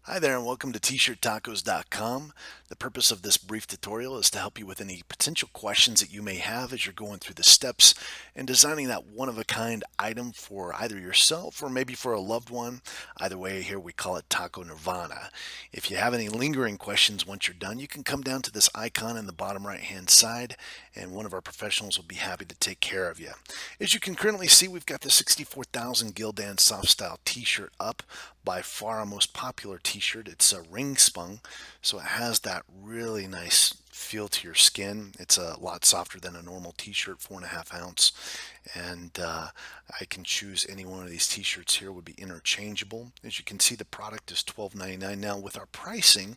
Hi there and welcome to tshirttacos.com. The purpose of this brief tutorial is to help you with any potential questions that you may have as you're going through the steps in designing that one-of-a-kind item for either yourself or maybe for a loved one. Either way, here we call it Taco Nirvana. If you have any lingering questions once you're done, you can come down to this icon in the bottom right-hand side and one of our professionals will be happy to take care of you. As you can currently see, we've got the 64,000 Gildan Soft Style t-shirt up, by far our most popular t-shirt. It's a ring spun, so it has that really nice feel to your skin. It's a lot softer than a normal t-shirt, 4.5 ounce, and I can choose any one of these t-shirts here. Would be interchangeable. As you can see, the product is $12.99. Now with our pricing,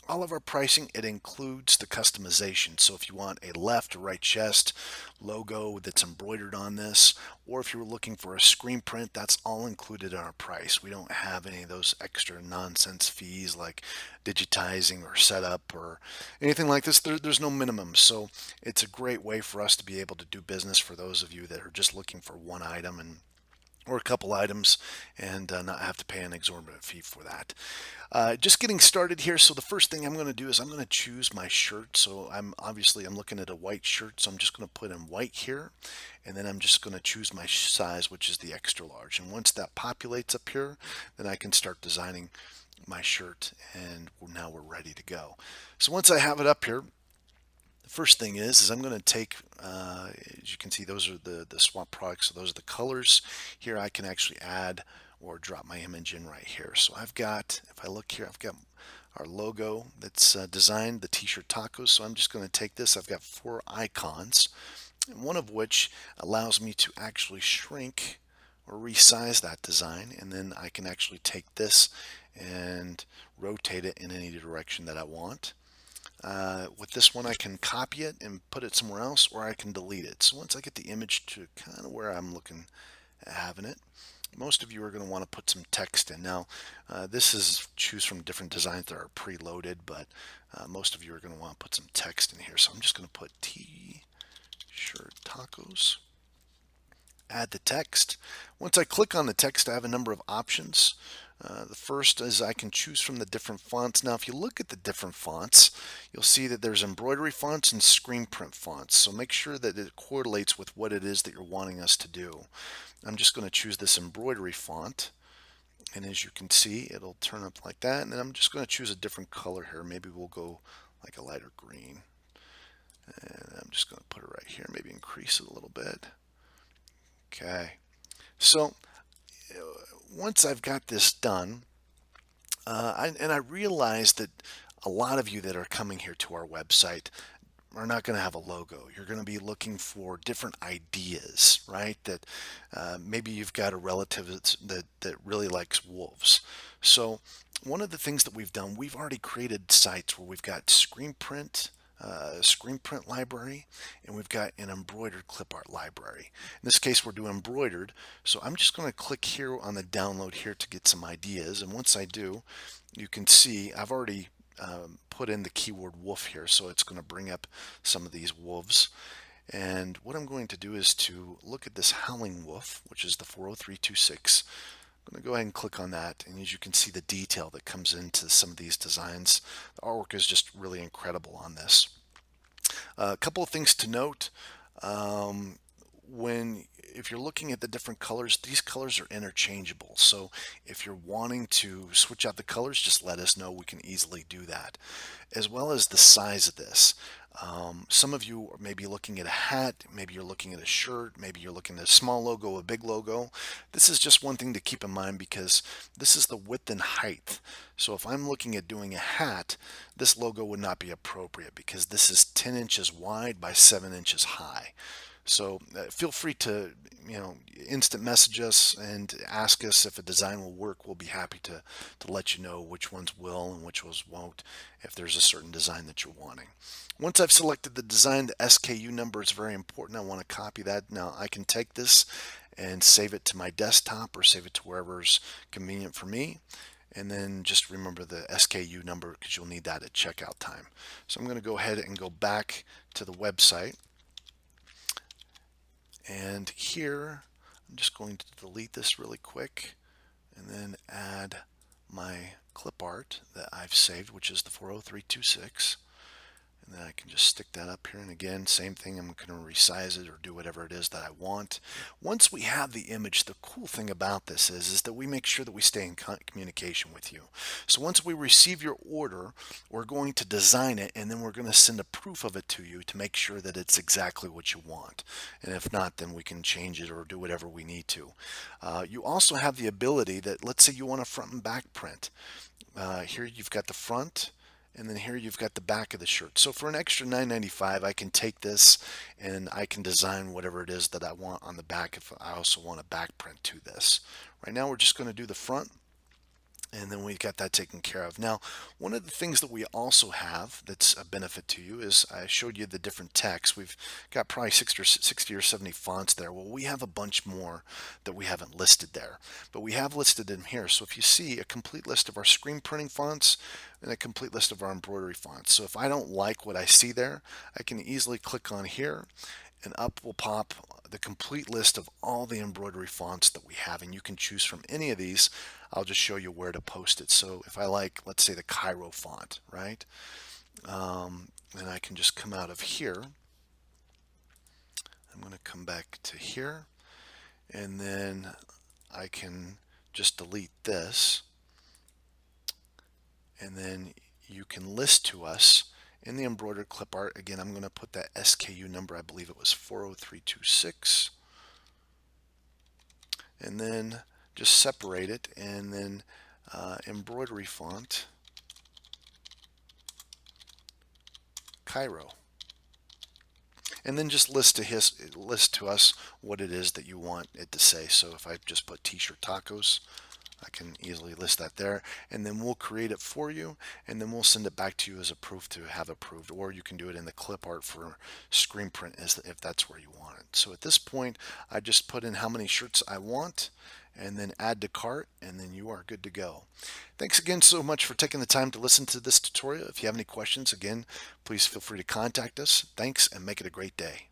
all of our pricing, it includes the customization. So if you want a left or right chest logo that's embroidered on this, or if you're looking for a screen print, that's all included in our price. We don't have any of those extra nonsense fees like digitizing or setup or anything like this. There's no minimum. So it's a great way for us to be able to do business for those of you that are just looking for one item and or a couple items and not have to pay an exorbitant fee for that. Just getting started here. So the first thing I'm going to do is I'm going to choose my shirt. So I'm looking at a white shirt, so I'm just going to put in white here, and then I'm just going to choose my size, which is the extra large. And once that populates up here, then I can start designing my shirt, and now we're ready to go. So once I have it up here, the first thing is I'm going to take, as you can see, those are the swap products. So those are the colors. Here I can actually add or drop my image in right here. So I've got, if I look here, I've got our logo that's designed, the t-shirt tacos. So I'm just going to take this. I've got 4 icons, one of which allows me to actually shrink or resize that design. And then I can actually take this and rotate it in any direction that I want. With this one, I can copy it and put it somewhere else, or I can delete it. So once I get the image to kind of where I'm looking at having it, most of you are going to want to put some text in. Now, this is choose from different designs that are preloaded, but most of you are going to want to put some text in here. So I'm just going to put T-shirt tacos, add the text. Once I click on the text, I have a number of options. The first is I can choose from the different fonts. Now, if you look at the different fonts, you'll see that there's embroidery fonts and screen print fonts. So make sure that it correlates with what it is that you're wanting us to do. I'm just going to choose this embroidery font. And as you can see, it'll turn up like that. And then I'm just going to choose a different color here. Maybe we'll go like a lighter green. And I'm just going to put it right here. Maybe increase it a little bit. Okay. So once I've got this done, I realize that a lot of you that are coming here to our website are not going to have a logo. You're going to be looking for different ideas, right? That maybe you've got a relative that really likes wolves. So one of the things that we've done, we've already created sites where we've got screen print library, and we've got an embroidered clip art library. In this case, we're doing embroidered, so I'm just going to click here on the download here to get some ideas. And once I do, you can see I've already put in the keyword wolf here, so it's going to bring up some of these wolves. And what I'm going to do is to look at this howling wolf, which is the 40326. I'm going to go ahead and click on that, and as you can see the detail that comes into some of these designs. The artwork is just really incredible on this. A couple of things to note. If you're looking at the different colors, these colors are interchangeable. So if you're wanting to switch out the colors, just let us know. We can easily do that. As well as the size of this. Some of you may be looking at a hat, maybe you're looking at a shirt, maybe you're looking at a small logo, a big logo. This is just one thing to keep in mind because this is the width and height. So if I'm looking at doing a hat, this logo would not be appropriate because this is 10 inches wide by 7 inches high. So feel free to, instant message us and ask us if a design will work. We'll be happy to let you know which ones will and which ones won't if there's a certain design that you're wanting. Once I've selected the design, the SKU number is very important. I want to copy that. Now I can take this and save it to my desktop or save it to wherever's convenient for me. And then just remember the SKU number because you'll need that at checkout time. So I'm going to go ahead and go back to the website. And here, I'm just going to delete this really quick and then add my clip art that I've saved, which is the 40326. And then I can just stick that up here, and again, same thing, I'm going to resize it or do whatever it is that I want. Once we have the image, the cool thing about this is that we make sure that we stay in communication with you. So once we receive your order, we're going to design it, and then we're going to send a proof of it to you to make sure that it's exactly what you want. And if not, then we can change it or do whatever we need to. You also have the ability that, let's say you want a front and back print. Here you've got the front, and then here you've got the back of the shirt. So for an extra $9.95, I can take this and I can design whatever it is that I want on the back if I also want a back print to this. Right now we're just going to do the front, and then we got that taken care of. Now, one of the things that we also have that's a benefit to you is I showed you the different text. We've got probably 60 or 70 fonts there. Well, we have a bunch more that we haven't listed there, but we have listed them here. So if you see a complete list of our screen printing fonts and a complete list of our embroidery fonts. So if I don't like what I see there, I can easily click on here, and up will pop the complete list of all the embroidery fonts that we have, and you can choose from any of these. I'll just show you where to post it. So if I like, let's say, the Cairo font, right, then I can just come out of here. I'm going to come back to here, and then I can just delete this, and then you can list to us in the embroidered clip art. Again, I'm going to put that SKU number, I believe it was 40326, and then just separate it, and then embroidery font Cairo, and then just list to us what it is that you want it to say. So if I just put t-shirt tacos, I can easily list that there, and then we'll create it for you, and then we'll send it back to you as a proof to have approved, or you can do it in the clip art for screen print if that's where you want it. So at this point, I just put in how many shirts I want, and then add to cart, and then you are good to go. Thanks again so much for taking the time to listen to this tutorial. If you have any questions, again, please feel free to contact us. Thanks, and make it a great day.